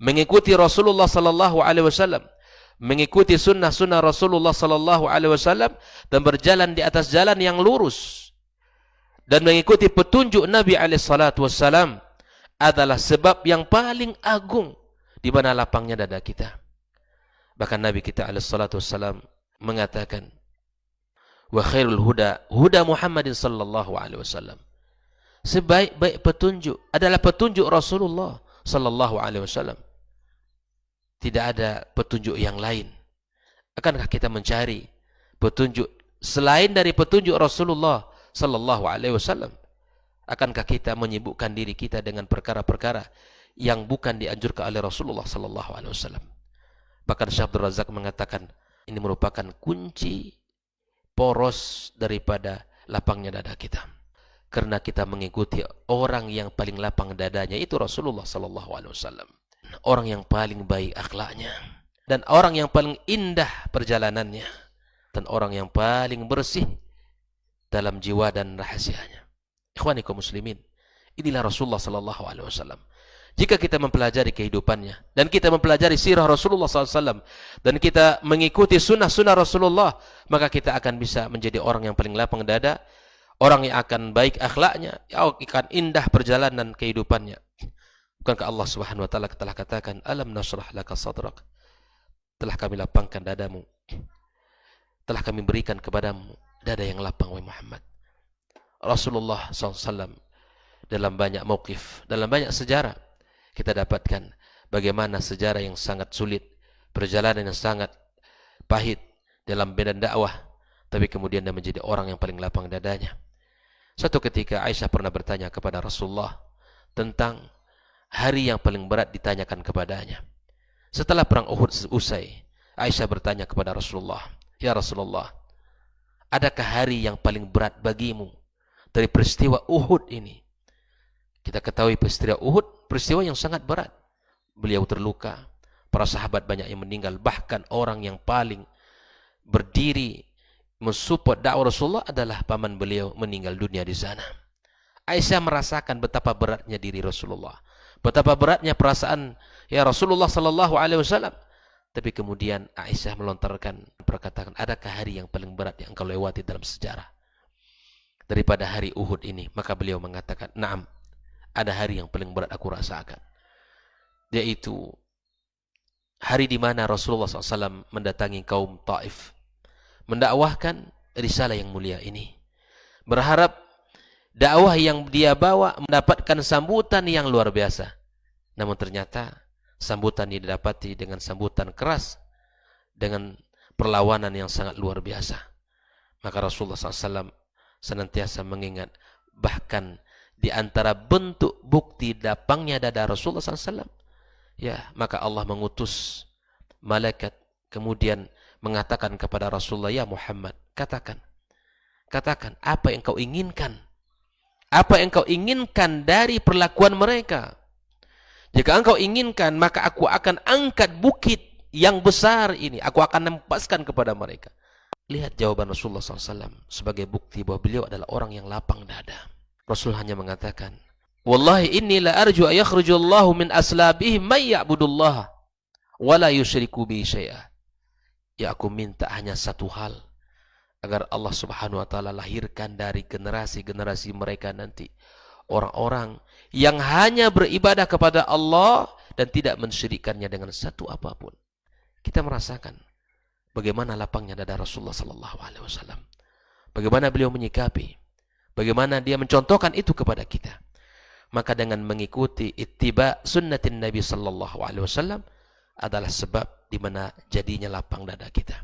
mengikuti Rasulullah sallallahu alaihi wasallam, mengikuti sunnah-sunnah Rasulullah sallallahu alaihi wasallam dan berjalan di atas jalan yang lurus dan mengikuti petunjuk Nabi alaihi salatu wasallam adalah sebab yang paling agung di mana lapangnya dada kita. Bahkan Nabi kita alaihi salatu wasallam mengatakan, wa khairul huda huda Muhammadin sallallahu alaihi wasallam. Sebaik-baik petunjuk adalah petunjuk Rasulullah sallallahu alaihi wasallam. Tidak ada petunjuk yang lain. Akankah kita mencari petunjuk selain dari petunjuk Rasulullah sallallahu alaihi wasallam? Akankah kita menyibukkan diri kita dengan perkara-perkara yang bukan dianjurkan oleh Rasulullah sallallahu alaihi wasallam? Bahkan Syekh Abdul Razak mengatakan ini merupakan kunci poros daripada lapangnya dada kita. Karena kita mengikuti orang yang paling lapang dadanya itu Rasulullah sallallahu alaihi wasallam. Orang yang paling baik akhlaknya dan orang yang paling indah perjalanannya dan orang yang paling bersih dalam jiwa dan rahasianya. Ikhwani kaum muslimin, inilah Rasulullah sallallahu alaihi wasallam. Jika kita mempelajari kehidupannya dan kita mempelajari sirah Rasulullah SAW dan kita mengikuti sunnah-sunnah Rasulullah, maka kita akan bisa menjadi orang yang paling lapang dada, orang yang akan baik akhlaknya, akan indah perjalanan kehidupannya. Bukankah Allah Subhanahu wa taala telah katakan, "Alam nashrah laka sadrak." Telah kami lapangkan dadamu. Telah kami berikan kepadamu dada yang lapang, wahai Muhammad. Rasulullah SAW dalam banyak mauqif, dalam banyak sejarah kita dapatkan bagaimana sejarah yang sangat sulit, perjalanan yang sangat pahit dalam medan dakwah, tapi kemudian dia menjadi orang yang paling lapang dadanya. Suatu ketika Aisyah pernah bertanya kepada Rasulullah tentang hari yang paling berat ditanyakan kepadanya. Setelah perang Uhud usai, Aisyah bertanya kepada Rasulullah, "Ya Rasulullah, adakah hari yang paling berat bagimu dari peristiwa Uhud ini?" Kita ketahui peristiwa Uhud, peristiwa yang sangat berat. Beliau terluka, para sahabat banyak yang meninggal, bahkan orang yang paling berdiri mensupport dakwah Rasulullah adalah paman beliau meninggal dunia di sana. Aisyah merasakan betapa beratnya diri Rasulullah, betapa beratnya perasaan ya Rasulullah sallallahu alaihi wasallam. Tapi kemudian Aisyah melontarkan perkataan, adakah hari yang paling berat yang engkau lewati dalam sejarah daripada hari Uhud ini? Maka beliau mengatakan, "Na'am, ada hari yang paling berat aku rasakan, yaitu hari di mana Rasulullah SAW mendatangi kaum Taif, mendakwahkan risalah yang mulia ini, berharap dakwah yang dia bawa mendapatkan sambutan yang luar biasa. Namun ternyata sambutan ini didapati dengan sambutan keras, dengan perlawanan yang sangat luar biasa. Maka Rasulullah SAW senantiasa mengingat, bahkan di antara bentuk bukti lapangnya dada Rasulullah SAW, ya, maka Allah mengutus malaikat kemudian mengatakan kepada Rasulullah, "Ya Muhammad, katakan apa yang kau inginkan, apa yang kau inginkan dari perlakuan mereka. Jika engkau inginkan, maka aku akan angkat bukit yang besar ini, aku akan hempaskan kepada mereka." Lihat jawaban Rasulullah SAW sebagai bukti bahwa beliau adalah orang yang lapang dada. Rasul hanya mengatakan, "Wallahi inni la arju ayakhrujallahu min aslabihim may ya'budullaha wa la yusyriku bi syai'a." Ya, aku minta hanya satu hal, agar Allah Subhanahu wa taala lahirkan dari generasi-generasi mereka nanti orang-orang yang hanya beribadah kepada Allah dan tidak mensyirikkannya dengan satu apapun. Kita merasakan bagaimana lapangnya dada Rasulullah sallallahu alaihi wasallam. Bagaimana beliau menyikapi, bagaimana dia mencontohkan itu kepada kita. Maka dengan mengikuti ittiba sunnatin Nabi sallallahu alaihi wasallam adalah sebab di mana jadinya lapang dada kita.